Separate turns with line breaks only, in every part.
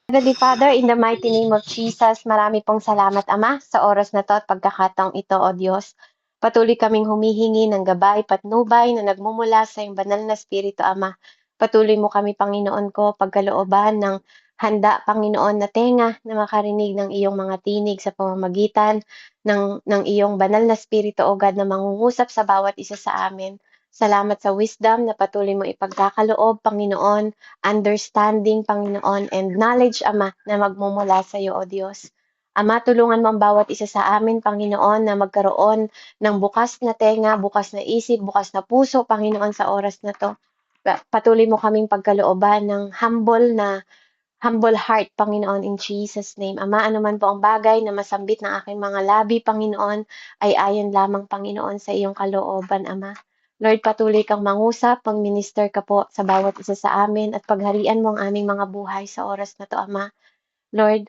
Heavenly Father, in the mighty name of Jesus, marami pong salamat, Ama, sa oras na to at pagkakataong ito, O Diyos. Patuloy kaming humihingi ng gabay, patnubay na nagmumula sa iyong banal na Espiritu, Ama. Patuloy mo kami, Panginoon ko, pagkalooban ng handa, Panginoon, na tenga na makarinig ng iyong mga tinig sa pamamagitan ng iyong banal na Espiritu, O God, na mangungusap sa bawat isa sa amin. Salamat sa wisdom na patuloy mo ipagkakaloob, Panginoon, understanding, Panginoon, and knowledge, Ama, na magmumula sa iyo, O Diyos. Ama, tulungan mo ang bawat isa sa amin, Panginoon, na magkaroon ng bukas na tenga, bukas na isip, bukas na puso, Panginoon, sa oras na to. Patuloy mo kaming pagkalooban ng humble heart, Panginoon, in Jesus' name. Ama, anuman po ang bagay na masambit ng aking mga labi, Panginoon, ay ayon lamang, Panginoon, sa iyong kalooban, Ama. Lord, patuloy kang mangusap, mag-minister ka po sa bawat isa sa amin at pagharian mo ang aming mga buhay sa oras na to, Ama. Lord,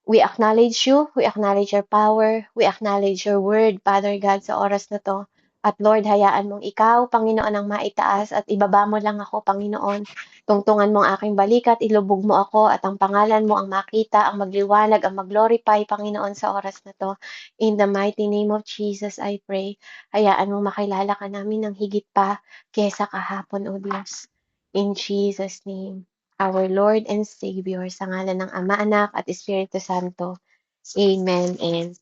we acknowledge you, we acknowledge your power, we acknowledge your word, Father God, sa oras na to. At Lord, hayaan mong ikaw, Panginoon, ang maitaas at ibaba mo lang ako, Panginoon. Tungtungan mo ang aking balikat, ilubog mo ako at ang pangalan mo ang makita, ang magliwanag, ang mag-glorify, Panginoon, sa oras na to. In the mighty name of Jesus, I pray. Hayaan mong makilala ka namin ng higit pa kesa kahapon, O Diyos. In Jesus' name, our Lord and Savior, sa ngalan ng Ama, Anak, at Espiritu Santo. Amen and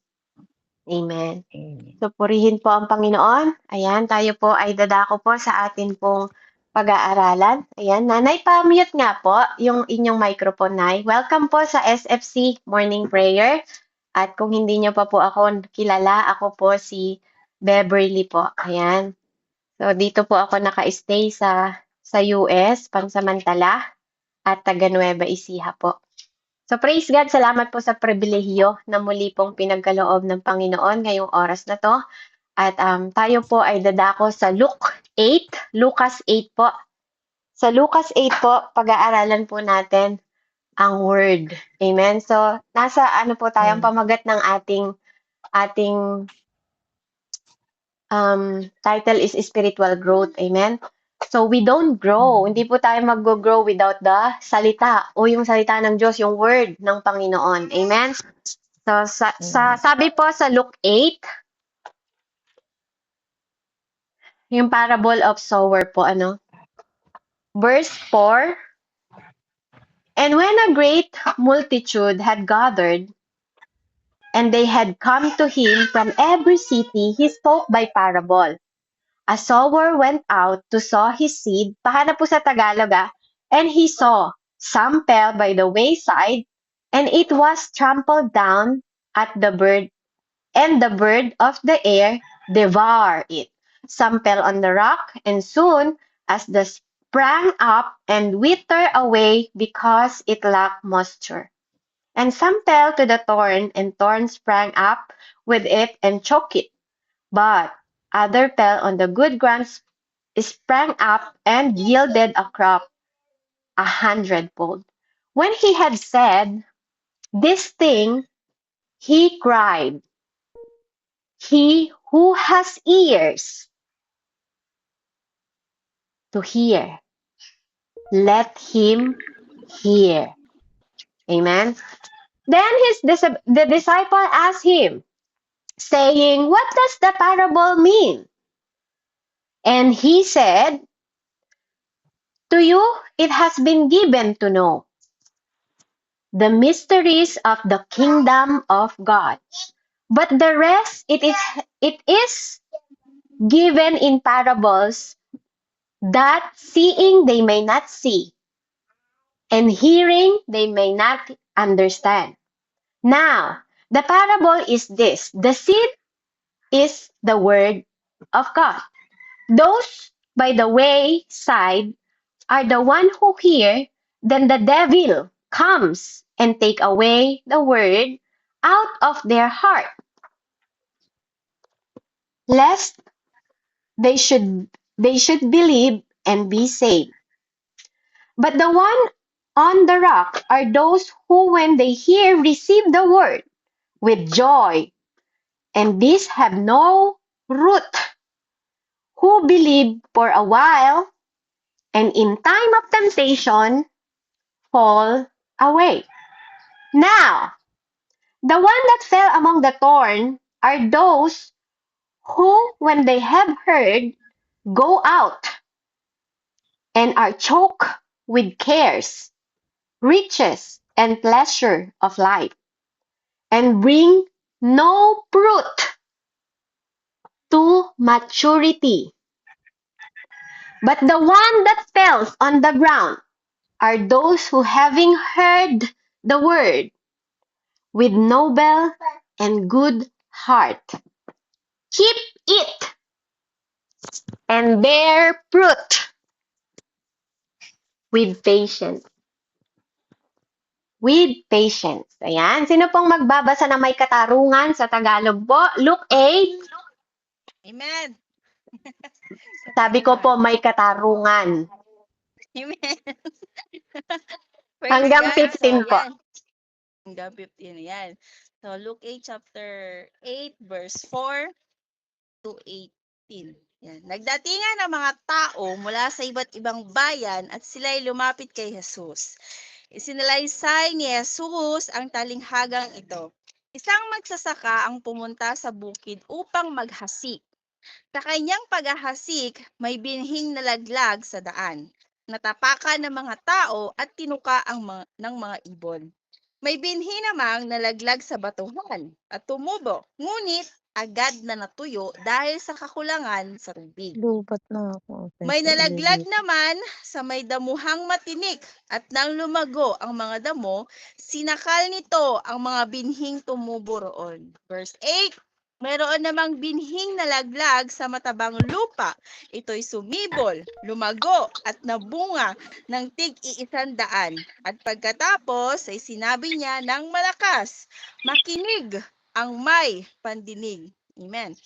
Amen.
Amen.
So, purihin po ang Panginoon. Ayan, tayo po ay dadako po sa atin pong pag-aaralan. Ayan, Nanay, pa-mute nga po yung inyong microphone, Nay. Welcome po sa SFC Morning Prayer. At kung hindi niyo pa po ako kilala, ako po si Beverly po. Ayan. So, dito po ako naka-stay sa US, pansamantala, at taga Nueva Ecija po. So praise God, salamat po sa pribilehiyo na muli pong pinagkaloob ng Panginoon ngayong oras na to. At tayo po ay dadako sa Lucas 8 po. Sa Lucas 8 po, pag-aaralan po natin ang word. Amen. So nasa ano po tayong pamagat ng ating title is spiritual growth. Amen. So we don't grow. Hindi po tayo mag-grow without the salita o yung salita ng Diyos, yung word ng Panginoon. Amen. So, sabi po sa Luke 8, yung parable of sower po, verse 4, and when a great multitude had gathered, and they had come to him from every city, he spoke by parable. A sower went out to sow his seed, pahanap po sa Tagalog and he saw, some fell by the wayside, and it was trampled down at the bird, and the bird of the air devour it. Some fell on the rock, and soon as the sprang up and withered away because it lacked moisture. And some fell to the thorn, and thorns sprang up with it and choked it. But other fell on the good ground, sprang up and yielded a crop 100-fold. When he had said this thing, he cried, he who has ears to hear, let him hear. Amen. Then the disciple asked him, saying, what does the parable mean? And he said, to you it has been given to know the mysteries of the kingdom of God. But the rest it is given in parables, that seeing they may not see, and hearing they may not understand. Now, the parable is this: the seed is the word of God. Those by the wayside are the one who hear, then the devil comes and take away the word out of their heart, lest they should believe and be saved. But the one on the rock are those who, when they hear, receive the word with joy, and these have no root, who believe for a while, and in time of temptation fall away. Now, the one that fell among the thorn are those who, when they have heard, go out and are choked with cares, riches, and pleasure of life, and bring no fruit to maturity. But the one that falls on the ground are those who, having heard the word with noble and good heart, keep it and bear fruit with patience. With patience. Ayan. Sino pong magbabasa na may katarungan sa Tagalog po? Luke 8.
Amen.
Sabi ko po may katarungan.
Amen. Praise
Hanggang
God.
15 po.
Yan. Hanggang 15. Yan. So, Luke 8, chapter 8, verse 4 to 18. Yan. Nagdatingan ang mga tao mula sa iba't ibang bayan at sila'y lumapit kay Jesus. Isinalaysay ni Jesus ang talinghagang ito. Isang magsasaka ang pumunta sa bukid upang maghasik. Sa kanyang paghahasik, may binhing nalaglag sa daan. Natapakan ng mga tao at tinuka ng mga ibon. May binhi namang nalaglag sa batuhan at tumubo, ngunit agad na natuyo dahil sa kakulangan sa tubig.
Lubat na ako.
May nalaglag naman sa may damuhang matinik at nang lumago ang mga damo, sinakal nito ang mga binhing tumubo roon. Verse 8, mayroon namang binhing nalaglag sa matabang lupa. Ito'y sumibol, lumago at nabunga ng tig-100. At pagkatapos ay sinabi niya ng malakas, makinig ang may pandinig. Amen.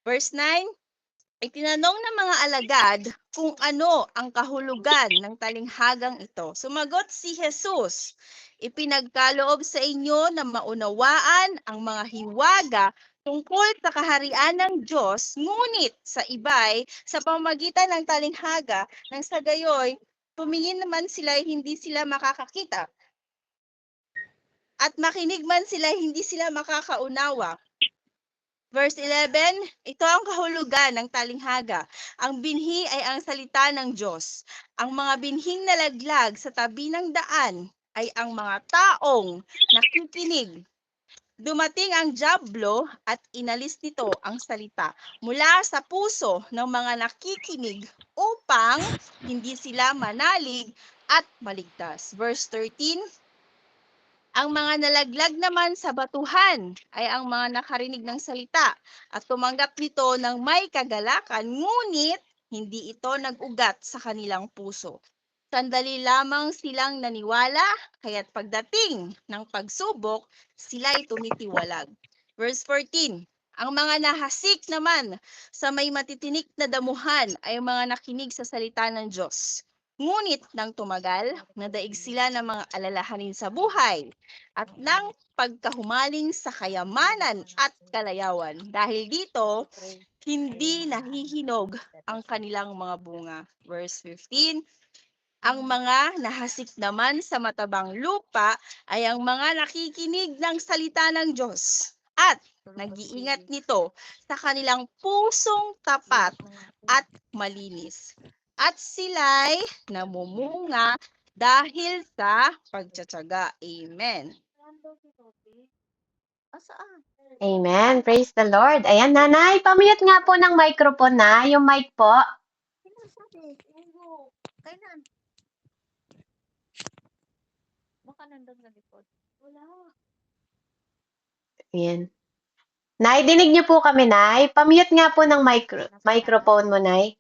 Verse 9, itinanong ng mga alagad kung ano ang kahulugan ng talinghagang ito. Sumagot si Jesus, ipinagkaloob sa inyo na maunawaan ang mga hiwaga tungkol sa kaharian ng Diyos, ngunit sa iba'y sa pamamagitan ng talinghaga, nang sa gayoy, tumingin naman sila hindi sila makakakita. At makinig man sila hindi sila makakaunawa. Verse 11, ito ang kahulugan ng talinghaga. Ang binhi ay ang salita ng Diyos. Ang mga binhing nalaglag sa tabi ng daan ay ang mga taong nakikinig. Dumating ang dyablo at inalis nito ang salita mula sa puso ng mga nakikinig upang hindi sila manalig at maligtas. Verse 13, ang mga nalaglag naman sa batuhan ay ang mga nakarinig ng salita at tumanggap nito ng may kagalakan, ngunit hindi ito nag-ugat sa kanilang puso. Sandali lamang silang naniwala, kaya't pagdating ng pagsubok, sila'y tumitiwalag. Verse 14, ang mga nahasik naman sa may matitinik na damuhan ay mga nakinig sa salita ng Diyos. Ngunit nang tumagal, nadaig sila ng mga alalahanin sa buhay at ng pagkahumaling sa kayamanan at kalayawan. Dahil dito, hindi nahihinog ang kanilang mga bunga. Verse 15, ang mga nahasik naman sa matabang lupa ay ang mga nakikinig ng salita ng Diyos at nag-iingat nito sa kanilang pusong tapat at malinis. At sila'y namumunga dahil sa pagtsatsaga. Amen.
Amen. Praise the Lord. Ayan, nanay, pamute nga po ng microphone na. Yung mic po.
Kailan? Baka nandun sa likod. Wala.
Ayan. Nay, dinig niyo po kami, Nay. Pamute nga po ng microphone mo, Nay.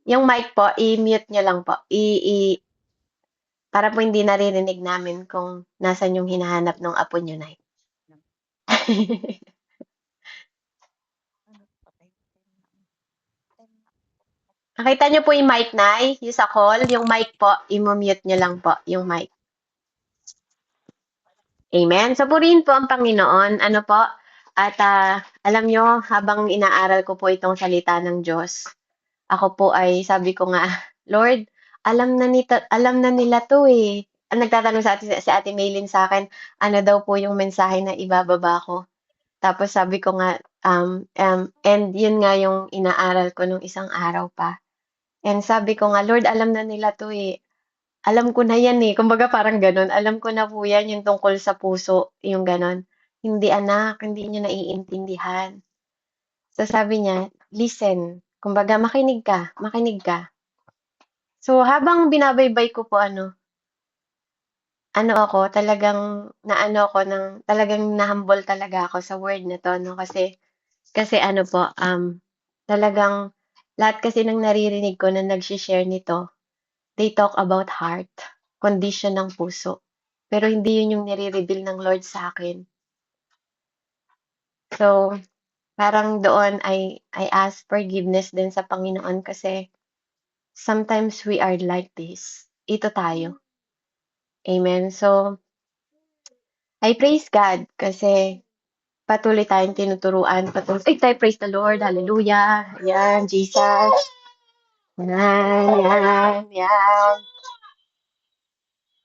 Yung mic po, i-mute niyo lang po. Para po hindi naririnig namin kung nasan yung hinahanap ng apo niyo, Nay. Nakita niyo po yung mic, Nay? Yung sa call, yung mic po, i-mute niyo lang po yung mic. Amen. So, purihin po ang Panginoon. Ano po? At alam nyo, habang inaaral ko po itong salita ng Diyos, ako po ay sabi ko nga, Lord, alam na nila to eh. nagtatanong si Ate Maylin sa akin, ano daw po yung mensahe na ibababa ko. Tapos sabi ko nga, and yun nga yung inaaral ko nung isang araw pa. And sabi ko nga, Lord, alam na nila 'to, eh. Alam ko na 'yan, eh. Kumbaga parang gano'n, alam ko na po 'yan, yung tungkol sa puso, yung gano'n. Hindi anak, hindi niyo naiintindihan. So sabi niya, listen, kumbaga makinig ka. So habang binabaybay ko po ano ako, talagang naano ako ng talagang na-humble talaga ako sa word na 'to 'no, kasi ano po, talagang lahat kasi ng naririnig ko na nagse-share nito, they talk about heart, condition ng puso. Pero hindi yun yung nire-reveal ng Lord sa akin. So, parang doon I ask forgiveness din sa Panginoon kasi sometimes we are like this. Ito tayo. Amen. So, I praise God kasi patuloy tayong tinuturuan, ay tayo, praise the Lord, hallelujah, yan, Jesus, yan.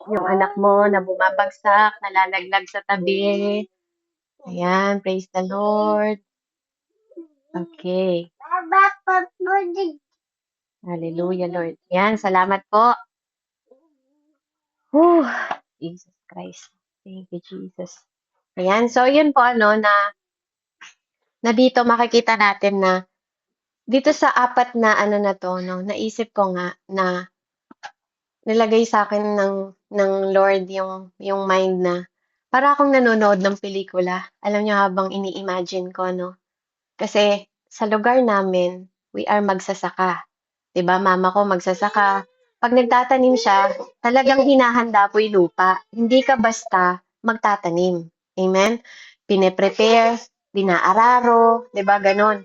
Yung anak mo na bumabagsak, nalalaglag sa tabi, ayan, praise the Lord, okay, hallelujah, Lord, yan, salamat po, Whew, Jesus Christ, thank you, Jesus, ayan, so yun po, na dito makikita natin na, dito sa apat na na 'to 'no, naisip ko nga na nilagay sa'kin ng Lord yung mind na para akong nanonood ng pelikula. Alam niyo habang ini-imagine ko 'no, kasi sa lugar namin, we are magsasaka. 'Di ba, mama ko magsasaka. 'Pag nagtatanim siya, talagang hinahanda po yung lupa. Hindi ka basta magtatanim. Amen? Pine-prepare, dinaararo, 'di ba, gano'n.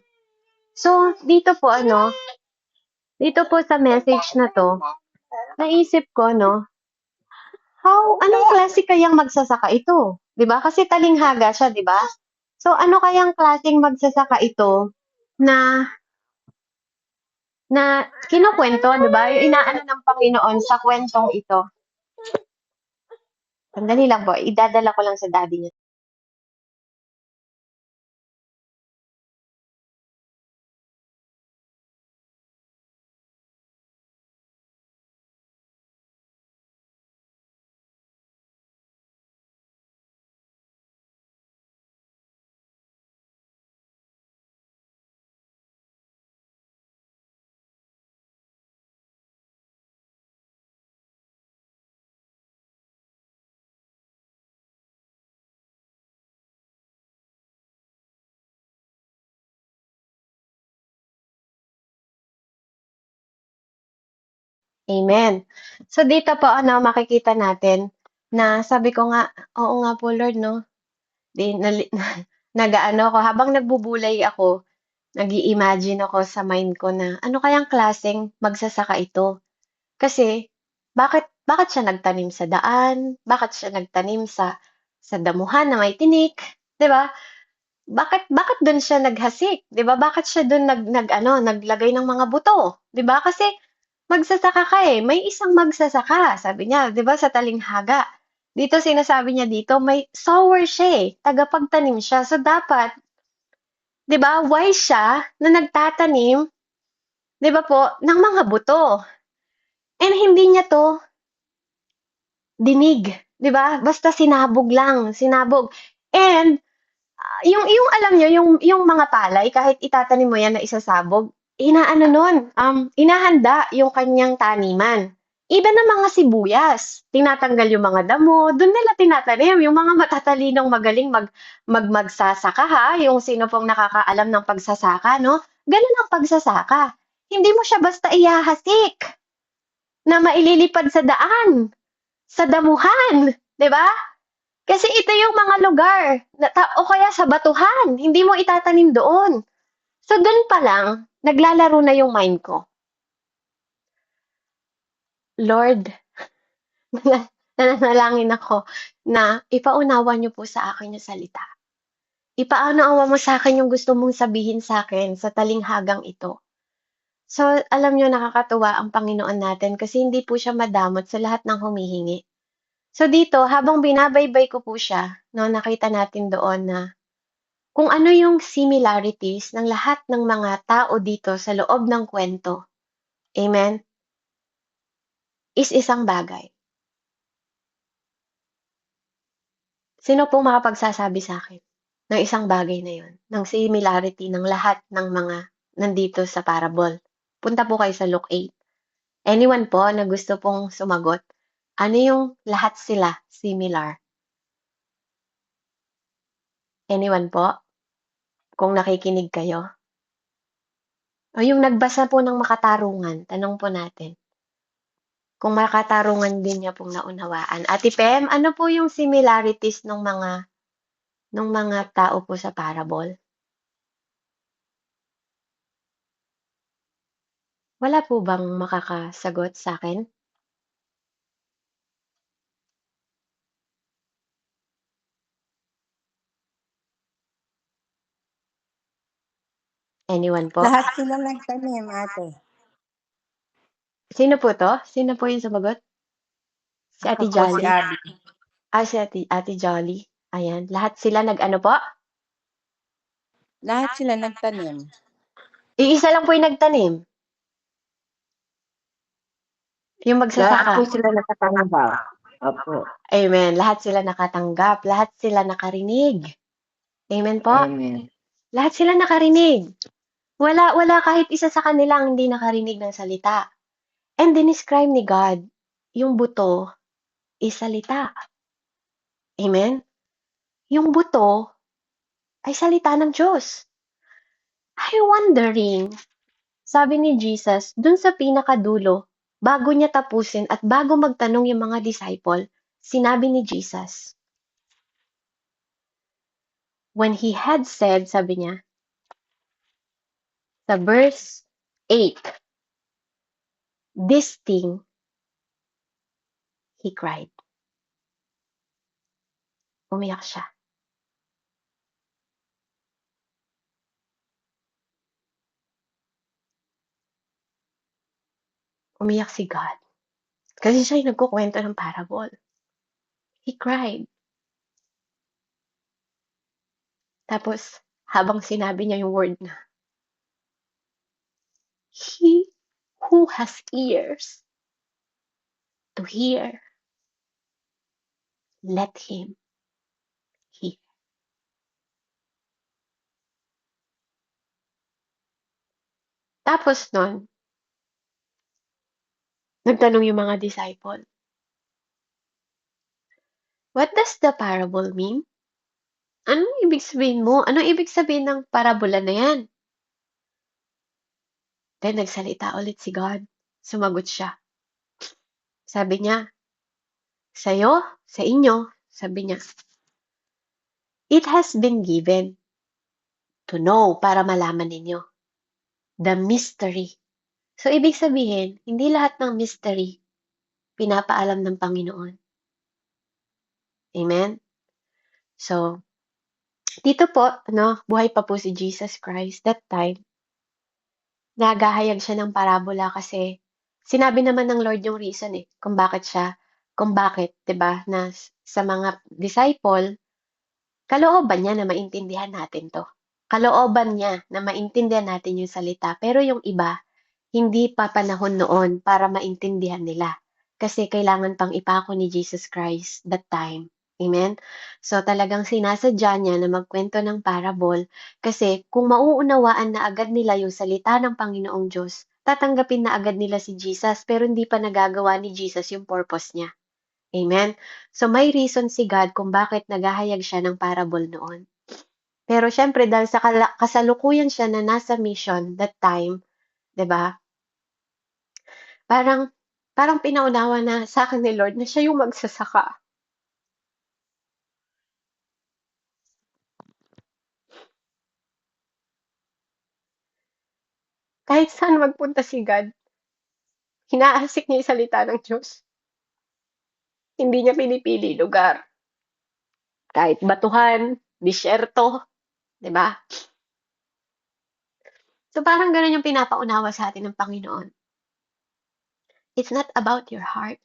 So, dito po sa message na 'to, naisip ko 'no, anong klase kayang magsasaka ito? 'Di ba? Kasi talinghaga siya, 'di ba? So, ano kayang klaseng magsasaka ito na na kinukuwento, 'di ba? Yung inaano ng Panginoon sa kwentong ito. Sandali lang po, idadala ko lang sa daddy niya. Amen. So, dito po makikita natin na sabi ko nga, oo nga po Lord 'no, 'di nag-aano ako habang nagbubulay ako, nag-i-imagine ako sa mind ko na ano kayang klaseng magsasaka ito? Kasi bakit siya nagtanim sa daan? Bakit siya nagtanim sa damuhan na may tinik, 'di ba? Bakit dun siya naghasik, 'di ba? Bakit siya dun naglagay ng mga buto, 'di ba? Kasi magsasaka ka, eh, may isang magsasaka, sabi niya, 'di ba, sa talinghaga. Dito sinasabi niya dito may sower siya, eh, tagapagtanim siya. So dapat, 'di ba, wise siya na nagtatanim, 'di ba po, ng mga buto. And hindi niya 'to dinig, 'di ba? Basta sinabog lang, sinabog. And yung alam niyo yung mga palay kahit itatanim mo 'yan na isasabog, inaano nun, inahanda yung kanyang taniman. Even ang mga sibuyas, tinatanggal yung mga damo, dun nila tinatanim. Yung mga matatalinong magaling magsasaka ha, yung sino pong nakakaalam ng pagsasaka 'no, ganun ang pagsasaka. Hindi mo siya basta ihahasik na maililipad sa daan, sa damuhan, 'di ba? Kasi ito yung mga lugar o kaya sa batuhan, hindi mo itatanim doon. So dun pa lang, naglalaro na yung mind ko. Lord, nananalangin ako na ipaunawa niyo po sa akin yung salita. Ipaunawa mo sa akin yung gusto mong sabihin sa akin sa talinghagang ito. So, alam niyo nakakatuwa ang Panginoon natin kasi hindi po siya madamot sa lahat ng humihingi. So dito, habang binabaybay ko po siya, no, nakita natin doon na kung ano yung similarities ng lahat ng mga tao dito sa loob ng kwento. Amen? Is isang bagay. Sino po makapagsasabi sa akin ng isang bagay na yun, ng similarity ng lahat ng mga nandito sa parable? Punta po kayo sa Luke 8. Anyone po na gusto pong sumagot? Ano yung lahat sila similar? Anyone po? Kung nakikinig kayo? O yung nagbasa po ng makatarungan, tanong po natin. Kung makatarungan din niya pong naunawaan. Ate Pem, ano po yung similarities ng mga tao po sa parable? Wala po bang makakasagot sa akin? Anyone po?
Lahat sila nagtanim, ate.
Sino po to? Sino po yung sumagot? Si Ate
Ako po si
Jolly.
Abby.
Si Ate Jolly. Ayan. Lahat sila nag-ano po?
Lahat sila nagtanim.
Iisa lang po yung nagtanim. Yung
Lahat
magsasaka.
po sila nakatanggap. Opo.
Amen. Lahat sila nakatanggap. Lahat sila nakarinig. Amen po.
Amen.
Lahat sila nakarinig. Wala kahit isa sa kanila ang hindi nakarinig ng salita. And dinescribe ni God, yung buto is salita. Amen? Yung buto ay salita ng Diyos. I'm wondering, sabi ni Jesus, dun sa pinakadulo, bago niya tapusin at bago magtanong yung mga disciple, sinabi ni Jesus, when he had said, sabi niya, sa verse 8, this thing, he cried. Umiyak siya. Umiyak si God. Kasi siya yung nagkukwento ng parable. He cried. Tapos, habang sinabi niya yung word na, he who has ears to hear, let him hear. Tapos nun, nagtanong yung mga disciple, what does the parable mean? Anong ibig sabihin mo? Anong ibig sabihin ng parabola na yan? Then, nagsalita ulit si God. Sumagot siya. Sabi niya, sa'yo, sa inyo, sabi niya, it has been given to know para malaman ninyo the mystery. So, ibig sabihin, hindi lahat ng mystery pinapaalam ng Panginoon. Amen? So, dito po, buhay pa po si Jesus Christ that time. Naghahayag siya ng parabola kasi sinabi naman ng Lord yung reason kung bakit, 'di ba, na sa mga disciple, kalooban niya na maintindihan natin 'to. Kalooban niya na maintindihan natin yung salita, pero yung iba, hindi pa panahon noon para maintindihan nila. Kasi kailangan pang ipako ni Jesus Christ that time. Amen? So talagang sinasadya niya na magkwento ng parable kasi kung mauunawaan na agad nila yung salita ng Panginoong Diyos, tatanggapin na agad nila si Jesus pero hindi pa nagagawa ni Jesus yung purpose niya. Amen? So may reason si God kung bakit naghahayag siya ng parable noon. Pero syempre dahil sa kasalukuyan siya na nasa mission that time, 'di ba? Parang pinaunawa na sa akin ni Lord na siya yung magsasaka. Kahit saan magpunta si God, hinaasik niya yung salita ng Diyos. Hindi niya pinipili lugar. Kahit batuhan, disyerto, 'di ba? So parang ganun yung pinapaunawa sa atin ng Panginoon. It's not about your heart.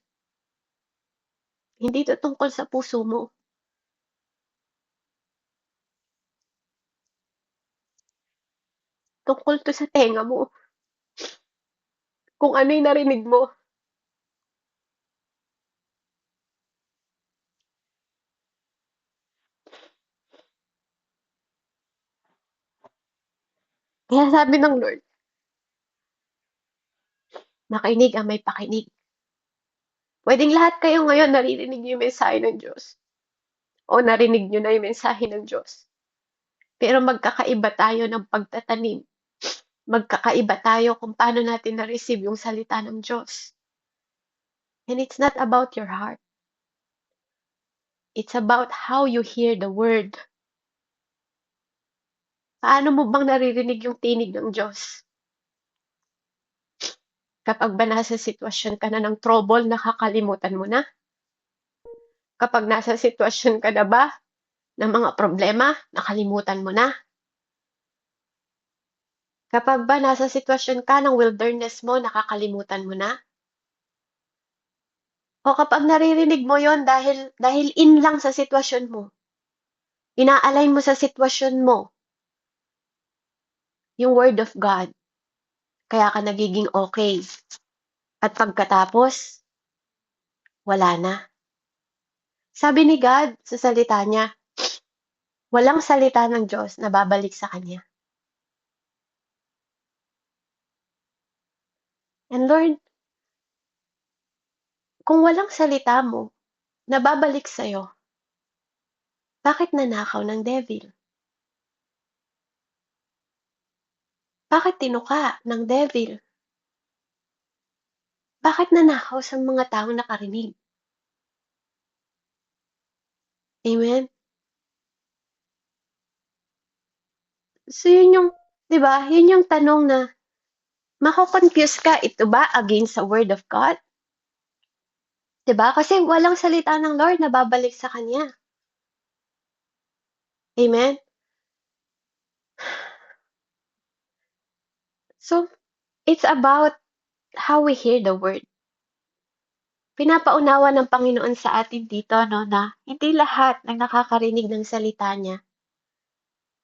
Hindi ito tungkol sa puso mo. Tungkol 'to sa tenga mo. Kung ano yung narinig mo. Kaya sabi ng Lord, makinig ang may pakinig. Pwedeng lahat kayo ngayon naririnig niyo yung mensahe ng Diyos. O narinig niyo na yung mensahe ng Diyos. Pero magkakaiba tayo ng pagtatanim. Magkakaiba tayo kung paano natin na-receive yung salita ng Diyos. And it's not about your heart. It's about how you hear the word. Paano mo bang naririnig yung tinig ng Diyos? Kapag ba nasa sitwasyon ka na ng trouble, nakakalimutan mo na? Kapag nasa sitwasyon ka na ba ng mga problema, nakalimutan mo na? Kapag ba nasa sitwasyon ka ng wilderness mo, nakakalimutan mo na? O kapag naririnig mo yon dahil in lang sa sitwasyon mo, inaalay mo sa sitwasyon mo yung word of God, kaya ka nagiging okay. At pagkatapos, wala na. Sabi ni God sa salita niya, walang salita ng Diyos na babalik sa Kanya. And Lord, kung walang salita mo na babalik sa'yo, bakit nanakaw ng devil? Bakit tinuka ng devil? Bakit nanakaw sa mga taong nakarinig? Amen? So yun yung, di ba, yun yung tanong na mako-confuse ka, ito ba against the word of God? Di ba? Kasi walang salita ng Lord na babalik sa Kanya. Amen? So, it's about how we hear the word. Pinapaunawa ng Panginoon sa atin dito, no, na hindi lahat ng nakakarinig ng salita niya.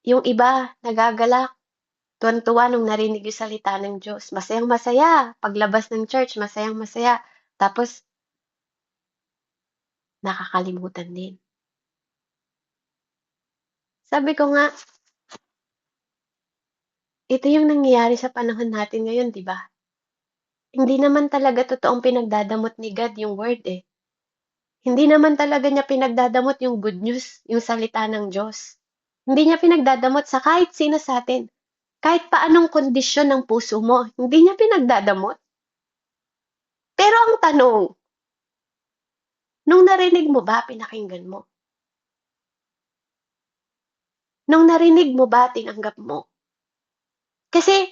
Yung iba, nagagalak, tuwan-tuwa nung narinig yung salita ng Diyos. Masayang-masaya. Paglabas ng church, masayang-masaya. Tapos, nakakalimutan din. Sabi ko nga, ito yung nangyayari sa panahon natin ngayon, di ba? Hindi naman talaga totoong pinagdadamot ni God yung word eh. Hindi naman talaga niya pinagdadamot yung good news, yung salita ng Diyos. Hindi niya pinagdadamot sa kahit sino sa atin. Kahit paanong kondisyon ng puso mo, hindi niya pinagdadamot. Pero ang tanong, nung narinig mo ba, pinakinggan mo? Nung narinig mo ba, tinanggap mo? Kasi,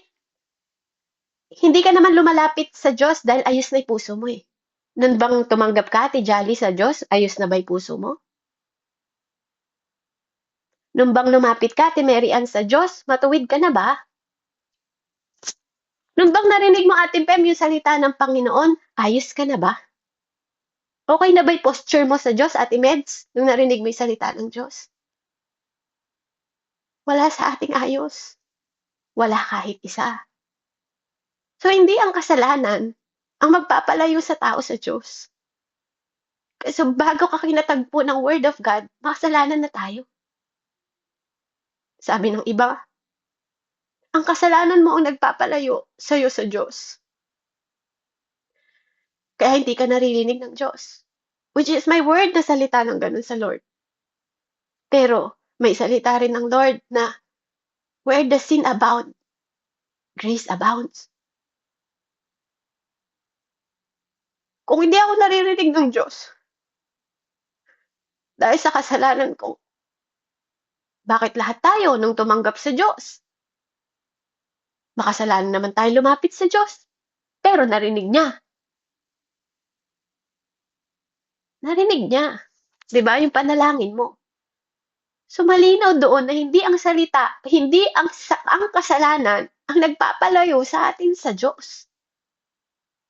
hindi ka naman lumalapit sa Diyos dahil ayos na yung puso mo eh. Nun bang tumanggap ka, tijali sa Diyos, ayos na ba yung puso mo? Nung bang lumapit ka, Mary Ann sa Diyos, matuwid ka na ba? Nung bang narinig mo, Ate Pem, yung salita ng Panginoon, ayos ka na ba? Okay na ba yung posture mo sa Diyos, Ate Meds, nung narinig mo yung salita ng Diyos? Wala sa ating ayos. Wala kahit isa. So, hindi ang kasalanan ang magpapalayo sa tao sa Diyos. So, bago ka kinatagpo ng Word of God, makasalanan na tayo. Sabi ng iba, ang kasalanan mo ang nagpapalayo sa'yo sa Diyos. Kaya hindi ka naririnig ng Diyos. Which is my word na salita ng ganun sa Lord. Pero, may salita rin ng Lord na where the sin abound, grace abounds. Kung hindi ako naririnig ng Diyos, dahil sa kasalanan ko, bakit lahat tayo nung tumanggap sa Diyos? Makasalanan naman tayo lumapit sa Diyos. Pero narinig niya. Narinig niya. Diba? Yung panalangin mo. So malinaw doon na hindi ang salita, hindi ang kasalanan ang nagpapalayo sa atin sa Diyos.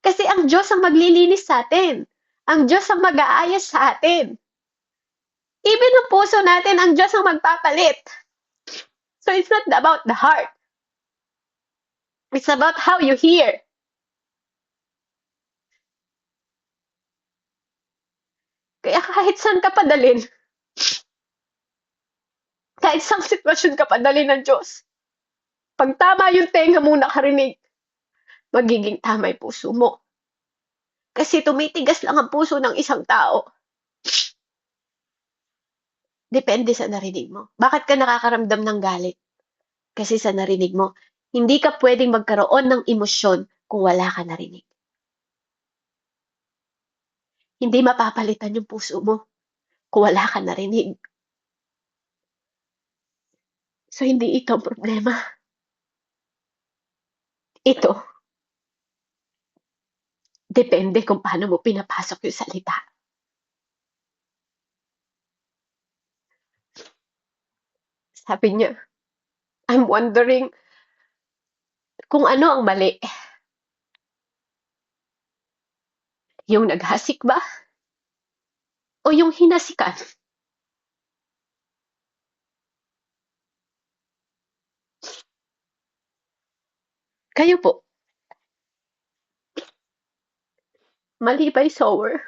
Kasi ang Diyos ang maglilinis sa atin. Ang Diyos ang mag-aayos sa atin. Even ang puso natin, ang Diyos ang magpapalit. So it's not about the heart. It's about how you hear. Kaya kahit saan ka padalin, kahit saan sitwasyon ka padalin ng Diyos, pag tama yung tenga mong nakarinig, magiging tama yung puso mo. Kasi tumitigas lang ang puso ng isang tao. Depende sa narinig mo. Bakit ka nakakaramdam ng galit? Kasi sa narinig mo. Hindi ka pwedeng magkaroon ng emosyon kung wala ka narinig. Hindi mapapalitan yung puso mo kung wala ka narinig. So, hindi ito ang problema. Ito, depende kung paano mo pinapasok yung salita. Sabi niya, I'm wondering kung ano ang mali. Yung naghasik ba? O yung hinasikan? Kayo po, mali ba yung sower?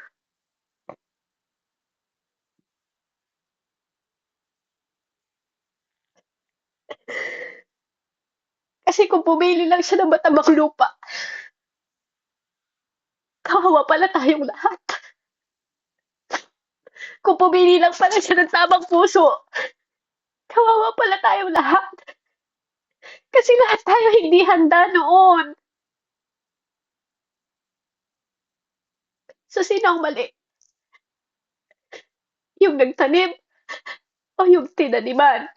Kasi kung pumili lang siya ng matabang lupa, kawawa pala tayong lahat. Kung pumili lang pala siya ng tamang puso, kawawa pala tayong lahat. Kasi lahat tayo hindi handa noon. So, sino ang mali? Yung nagtanim o yung tinaniman?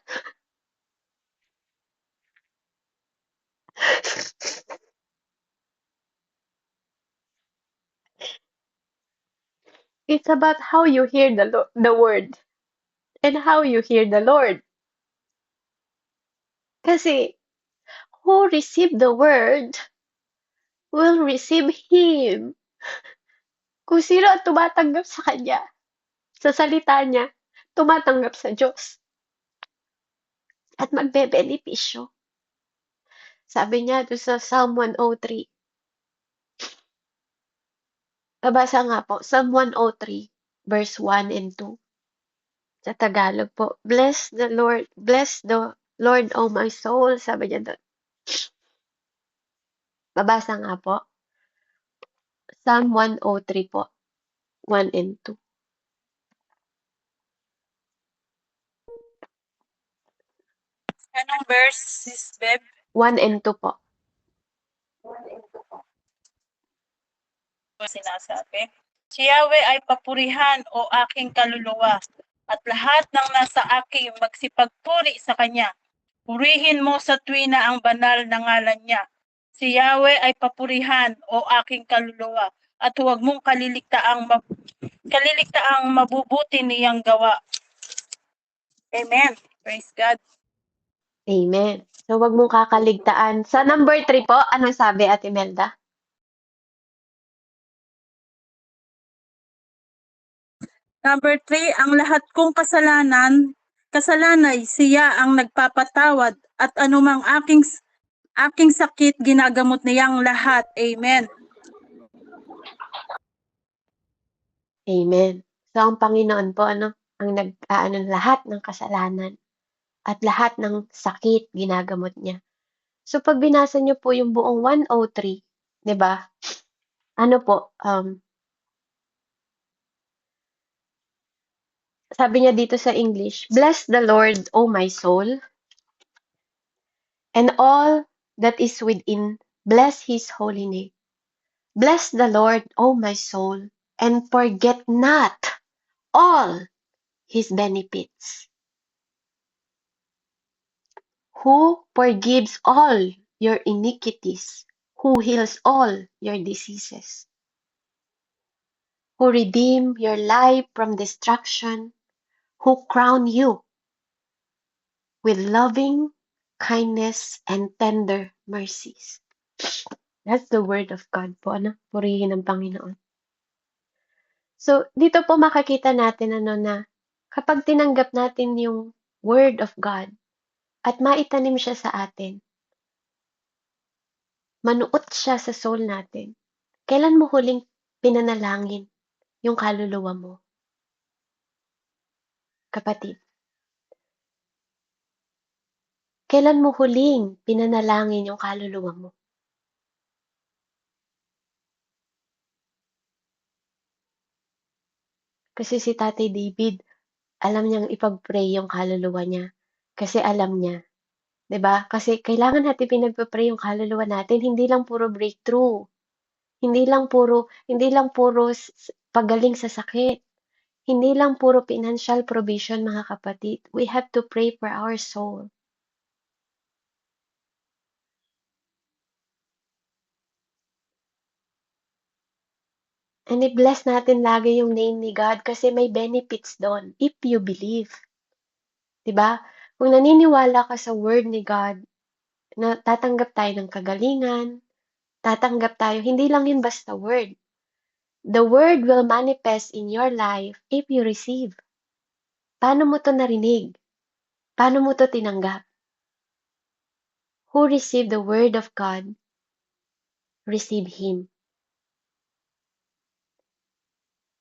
It's about how you hear the word and how you hear the Lord. Kasi who receive the word will receive Him. Kung sino ang tumatanggap sa Kanya, sa salita niya, tumatanggap sa Diyos. At magbebenepisyo. Sabi niya doon sa Psalm 103. Babasa nga po, Psalm 103, verse 1 and 2. Sa Tagalog po, bless the Lord, O my soul, sabi niya doon. Babasa nga po, Psalm 103 po, 1 and 2.
Anong verse, Sis Beb?
1 and 2 po.
Sinasabi, si Yahweh ay papurihan o aking kaluluwa, at lahat ng nasa akin magsipagpuri sa Kanya. Purihin mo sa tuwina ang banal na ngalan niya. Si Yahweh ay papurihan o aking kaluluwa, at huwag mong kaliligtaang mabubuti niyang gawa. Amen. Praise God.
Amen. So, wag mong kakaligtaan. Sa number 3 po, anong sabi, Ate Melda?
Number 3, ang lahat kong kasalanay siya ang nagpapatawad, at anumang aking sakit ginagamot niyang lahat. Amen.
Amen. So, ang Panginoon po, ang lahat ng kasalanan at lahat ng sakit ginagamot niya. So, pag binasa niyo po yung buong 103, di ba? Ano po, sabi niya dito sa English, bless the Lord, O my soul, and all that is within, bless His holy name. Bless the Lord, O my soul, and forget not all His benefits, who forgives all your iniquities, who heals all your diseases, who redeem your life from destruction, who crown you with loving kindness and tender mercies. That's the word of God po, ano? Purihin ng Panginoon. So, dito po makikita natin na kapag tinanggap natin yung Word of God at maitanim siya sa atin, manuot siya sa soul natin. Kailan mo huling pinanalangin yung kaluluwa mo, kapatid? Kailan mo huling pinanalangin yung kaluluwa mo? Kasi si Tatay David, alam niyang ipag-pray yung kaluluwa niya. Kasi alam niya, 'di ba? Kasi kailangan natin pinagpe-pray yung kaluluwa natin, hindi lang puro breakthrough, hindi lang puro pagaling sa sakit, hindi lang puro financial provision, mga kapatid. We have to pray for our soul. And i-bless natin lagi yung name ni God kasi may benefits doon if you believe. 'Di ba? Kung naniniwala ka sa word ni God, na tatanggap tayo ng kagalingan, tatanggap tayo, hindi lang yun basta word. The word will manifest in your life if you receive. Paano mo to narinig? Paano mo to tinanggap? Who received the word of God, receive Him.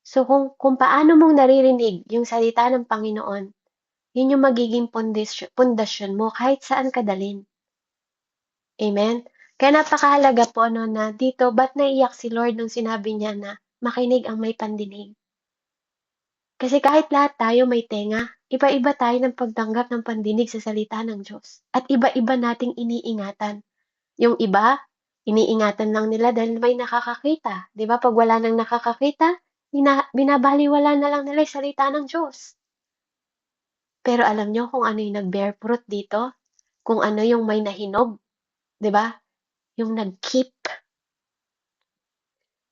So kung paano mong naririnig yung salita ng Panginoon, yun yung magiging pundasyon mo kahit saan ka dalhin. Amen? Kaya napakahalaga po na dito, ba't naiyak si Lord nung sinabi niya na makinig ang may pandinig? Kasi kahit lahat tayo may tenga, iba-iba tayo ng pagtanggap ng pandinig sa salita ng Diyos. At iba-iba nating iniingatan. Yung iba, iniingatan lang nila dahil may nakakakita. Di ba? Pag wala nang nakakakita, binabaliwala na lang nila yung salita ng Diyos. Pero alam nyo kung ano yung nag-bear fruit dito? Kung ano yung may nahinog? Di ba? Yung nag-keep,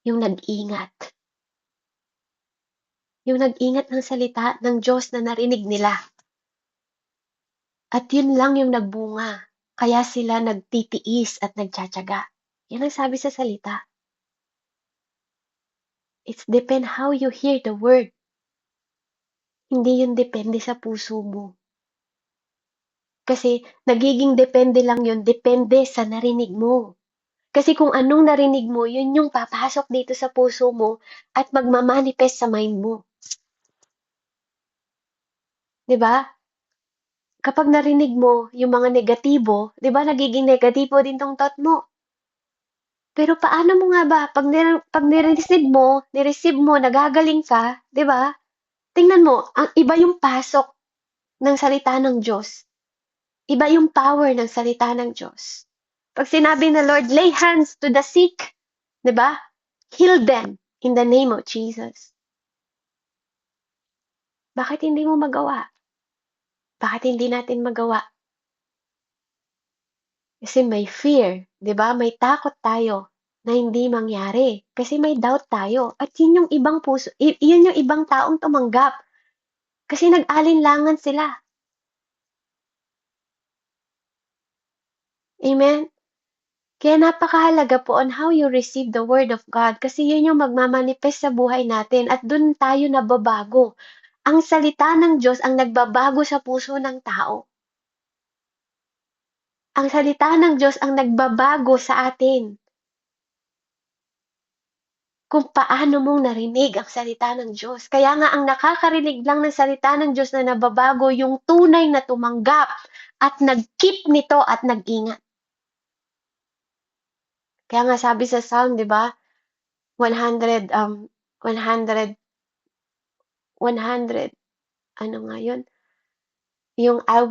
yung nag-ingat. Yung nag-ingat ng salita ng Diyos na narinig nila. At yun lang yung nagbunga. Kaya sila nagtitiis at nagtsatsaga. Yan ang sabi sa salita. It's depend how you hear the word. Hindi yun depende sa puso mo. Kasi nagiging depende lang yun, depende sa narinig mo. Kasi kung anong narinig mo, yun yung papasok dito sa puso mo at magmamanifest sa mind mo. 'Di ba? Kapag narinig mo yung mga negatibo, 'di ba nagiging negatibo din tong thought mo. Pero paano mo nga ba pag ni-receive mo, nagagaling ka, 'di ba? Tingnan mo, ang iba yung pasok ng salita ng Diyos. Iba yung power ng salita ng Diyos. Pag sinabi na Lord, lay hands to the sick, 'di ba? Heal them in the name of Jesus. Bakit hindi mo magawa? Bakit hindi natin magawa? Kasi may fear, 'di ba? May takot tayo na hindi mangyari. Kasi may doubt tayo. At yun yung ibang puso, yun yung ibang taong tumanggap. Kasi nag-alinlangan sila. Amen? Kaya napakahalaga po on how you receive the Word of God kasi yun yung magmamanifest sa buhay natin at dun tayo nababago. Ang salita ng Diyos ang nagbabago sa puso ng tao. Ang salita ng Diyos ang nagbabago sa atin. Kung paano mong narinig ang salita ng Diyos. Kaya nga ang nakakarinig lang ng salita ng Diyos na nababago yung tunay na tumanggap at nag-keep nito at nag-ingat. Kaya nga sabi sa Psalm, 'di ba? 100 ano nga 'yun? Yung I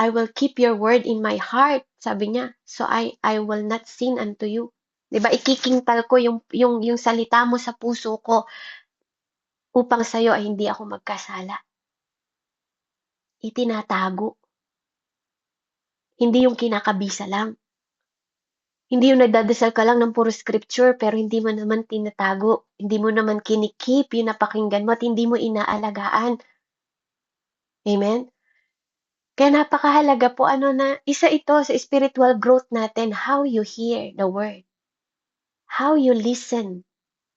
will keep your word in my heart, sabi niya. So I will not sin unto you. 'Di ba? Ikikintal ko yung salita mo sa puso ko upang sa'yo ay hindi ako magkasala. Itinatago. Hindi yung kinakabisa lang. Hindi yung nagdadasal ka lang ng puro scripture pero hindi mo naman tinatago. Hindi mo naman kinikip yung napakinggan mo at hindi mo inaalagaan. Amen? Kaya napakahalaga po na isa ito sa spiritual growth natin, how you hear the word. How you listen.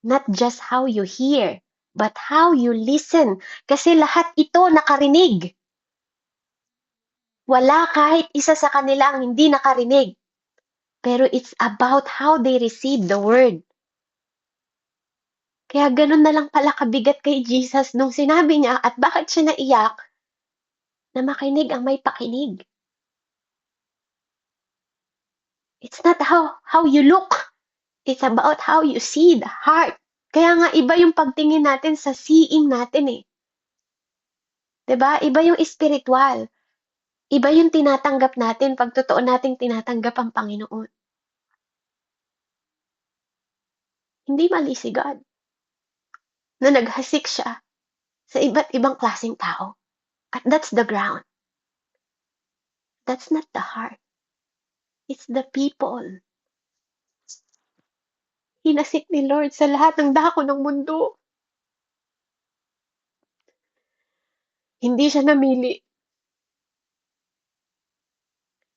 Not just how you hear, but how you listen. Kasi lahat ito nakarinig. Wala kahit isa sa kanila ang hindi nakarinig. Pero it's about how they receive the word. Kaya ganun na lang pala kabigat kay Jesus nung sinabi niya at bakit siya naiyak na makinig ang may pakinig. It's not how you look. It's about how you see the heart. Kaya nga iba yung pagtingin natin sa seeing natin eh. 'Di ba? Iba yung spiritual. Iba yung tinatanggap natin pag totoo nating tinatanggap ang Panginoon. Hindi mali si God na naghasik siya sa iba't ibang klaseng tao. At that's the ground. That's not the heart. It's the people. Hinasik ni Lord sa lahat ng dako ng mundo. Hindi siya namili.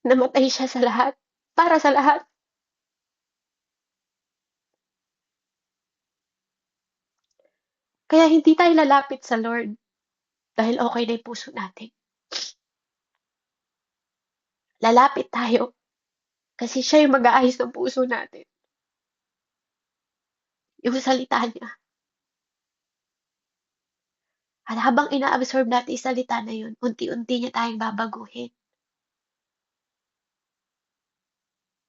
Namatay siya sa lahat. Para sa lahat. Kaya hindi tayo lalapit sa Lord dahil okay na yung puso natin. Lalapit tayo kasi siya yung mag-aayos ng puso natin. Yung salita niya. At habang ina-absorb natin yung salita na yun, unti-unti niya tayong babaguhin.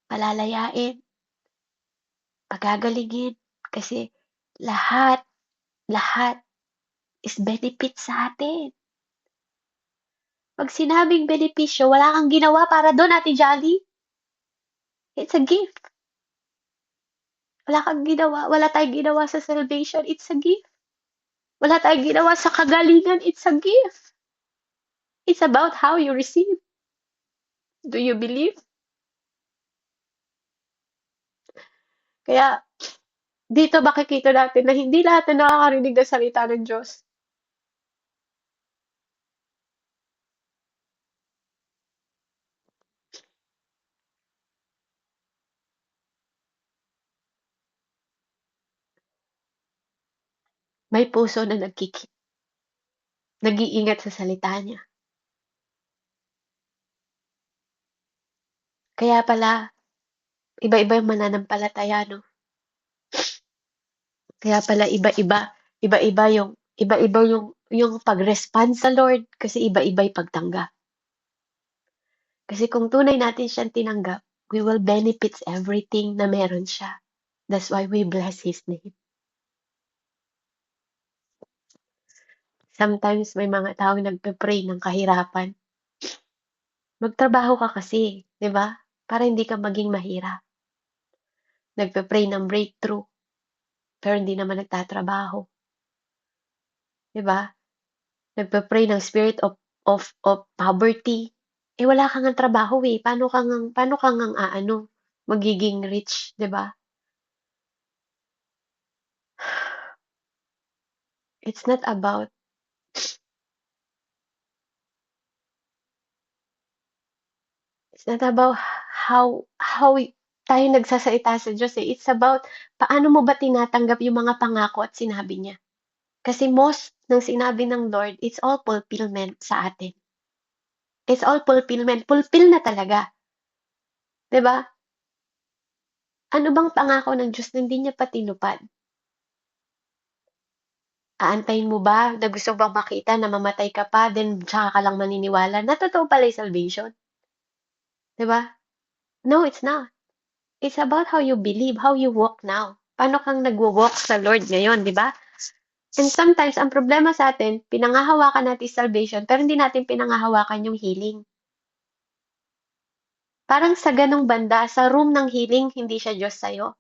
Palalayain. Pagagalingin. Kasi lahat is benefit sa atin. Pag sinabing benepisyo, wala kang ginawa para doon, Ate Jolly. It's a gift. Wala kang ginawa. Wala tayong ginawa sa salvation. It's a gift. Wala tayong ginawa sa kagalingan. It's a gift. It's about how you receive. Do you believe? Kaya, dito makikita natin na hindi lahat na nakakarinig ng salita ng Diyos may puso na nag-iingat sa salita niya. Kaya pala, iba-iba yung mananampalataya, no? Kaya pala iba-iba yung pag-respond sa Lord kasi iba-iba yung pagtanggap. Kasi kung tunay natin siyang tinanggap, we will benefit everything na meron siya. That's why we bless His name. Sometimes may mga taong nagpe-pray ng kahirapan. Magtrabaho ka kasi, di ba? Para hindi ka maging mahirap. Nagpe-pray ng breakthrough, pero hindi naman nagtatrabaho. Di ba? Nagpe-pray ng spirit of poverty. Eh wala kang ang trabaho eh. Paano kang magiging rich, 'di ba? It's not about how tayo nagsasalita sa Diyos eh. It's about paano mo ba tinatanggap yung mga pangako at sinabi niya. Kasi most ng sinabi ng Lord, it's all fulfillment sa atin. It's all fulfillment. Fulfill na talaga. 'Di ba? Ano bang pangako ng Diyos na hindi niya pa tinupad? Aantayin mo ba na gusto bang makita na mamatay ka pa, then tsaka ka lang maniniwala na totoo pala yung salvation? 'Di ba? No, it's not. It's about how you believe, how you walk now. Paano kang nagwo-walk sa Lord ngayon, 'di ba? And sometimes, ang problema sa atin, pinangahawakan natin salvation, pero hindi natin pinangahawakan yung healing. Parang sa ganong banda, sa room ng healing, hindi siya Diyos sa'yo.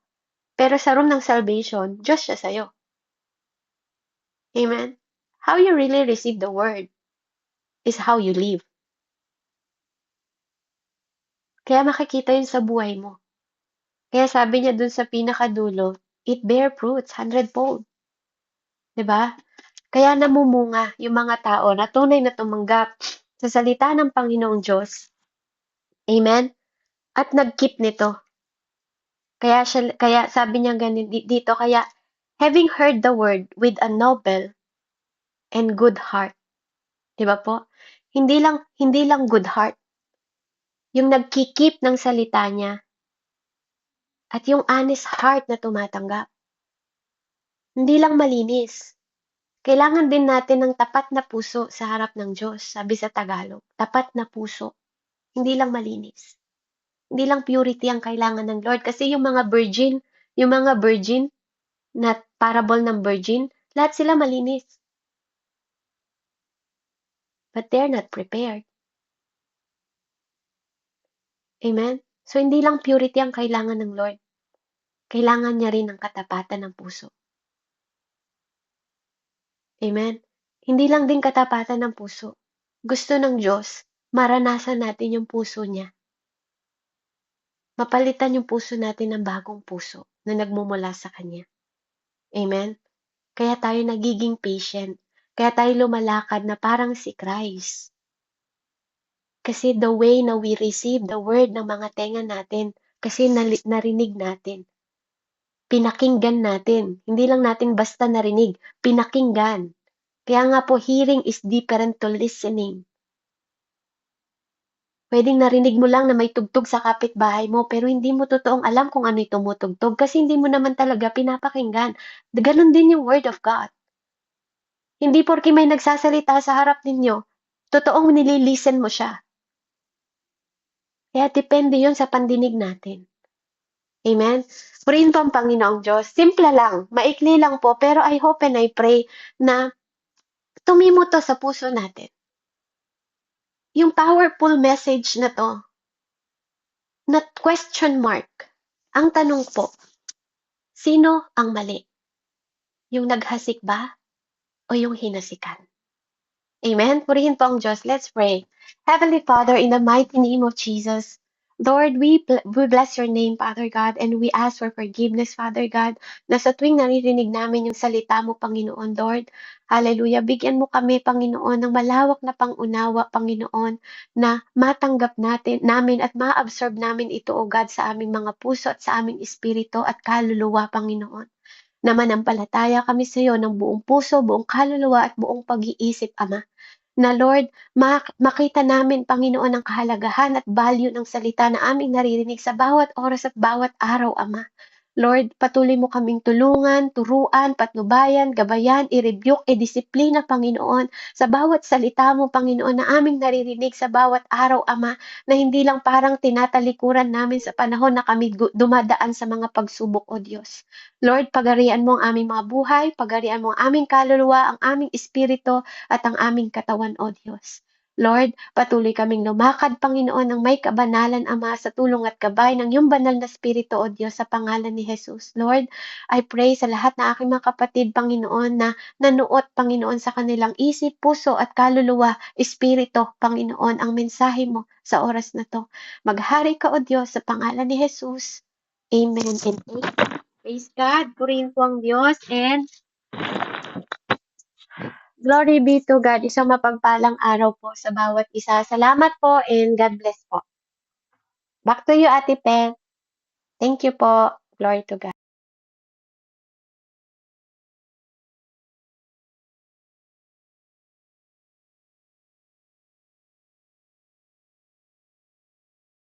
Pero sa room ng salvation, Diyos siya sa'yo. Amen? How you really receive the word is how you live. Kaya makikita yun sa buhay mo. Kaya sabi niya dun sa pinakadulo, it bear fruits 100-fold. 'Di ba? Kaya namumunga yung mga tao na tunay na tumanggap sa salita ng Panginoong Diyos. Amen? At nag-keep nito. Kaya sabi niya ganun dito, kaya Having heard the word with a noble and good heart. Di ba po? Hindi lang good heart. Yung nagkikip ng salita niya at yung honest heart na tumatanggap. Hindi lang malinis. Kailangan din natin ng tapat na puso sa harap ng Diyos, sabi sa Tagalog. Tapat na puso. Hindi lang malinis. Hindi lang purity ang kailangan ng Lord. Kasi yung mga virgin na parable ng virgin, lahat sila malinis. But they're not prepared. Amen? So, hindi lang purity ang kailangan ng Lord. Kailangan niya rin ng katapatan ng puso. Amen? Hindi lang din katapatan ng puso. Gusto ng Diyos, maranasan natin yung puso niya. Mapalitan yung puso natin ng bagong puso na nagmumula sa Kanya. Amen? Kaya tayo nagiging patient. Kaya tayo lumalakad na parang si Christ. Kasi the way na we receive the word ng mga tenga natin, kasi narinig natin, pinakinggan natin. Hindi lang natin basta narinig, pinakinggan. Kaya nga po, hearing is different to listening. Pwedeng narinig mo lang na may tugtog sa kapitbahay mo, pero hindi mo totoong alam kung ano yung tumutugtog kasi hindi mo naman talaga pinapakinggan. Ganon din yung word of God. Hindi porke may nagsasalita sa harap ninyo, totoong nililisten mo siya. Kaya depende yun sa pandinig natin. Amen? Purihin po ang Panginoong Diyos. Simple lang, maikli lang po, pero I hope and I pray na tumimo to sa puso natin. Yung powerful message na to, na question mark, ang tanong po, sino ang mali? Yung naghasik ba o yung hinasikan? Amen? Purihin po ang Diyos. Let's pray. Heavenly Father, in the mighty name of Jesus, Lord, we bless your name, Father God, and we ask for forgiveness, Father God, na sa tuwing naririnig namin yung salita mo, Panginoon, Lord, hallelujah, bigyan mo kami, Panginoon, ng malawak na pangunawa, Panginoon, na matanggap namin at ma-absorb namin ito, O God, sa aming mga puso at sa aming espiritu at kaluluwa, Panginoon. Na manampalataya kami sa iyo ng buong puso, buong kaluluwa at buong pag-iisip, Ama. Na Lord, makita namin, Panginoon, ang kahalagahan at value ng salita na aming naririnig sa bawat oras at bawat araw, Ama. Lord, patuloy mo kaming tulungan, turuan, patnubayan, gabayan, i-rebuke, i-disiplina, Panginoon, sa bawat salita mo, Panginoon, na aming naririnig sa bawat araw, Ama, na hindi lang parang tinatalikuran namin sa panahon na kami dumadaan sa mga pagsubok, O Diyos. Lord, pagarian mo ang aming mga buhay, pagarian mo ang aming kaluluwa, ang aming espiritu, at ang aming katawan, O Diyos. Lord, patuloy kaming lumakad, Panginoon, ng may kabanalan, Ama, sa tulong at gabay ng iyong banal na Espiritu, O Diyos, sa pangalan ni Jesus. Lord, I pray sa lahat na aking mga kapatid, Panginoon, na nanuot, Panginoon, sa kanilang isip, puso, at kaluluwa, Espiritu, Panginoon, ang mensahe mo sa oras na to. Maghari ka, O Diyos, sa pangalan ni Jesus. Amen and amen. Praise God. Purihin po ang Diyos and glory be to God. Isang mapagpalang araw po sa bawat isa. Salamat po and God bless po. Back to you, Ate Pe. Thank you po. Glory to God.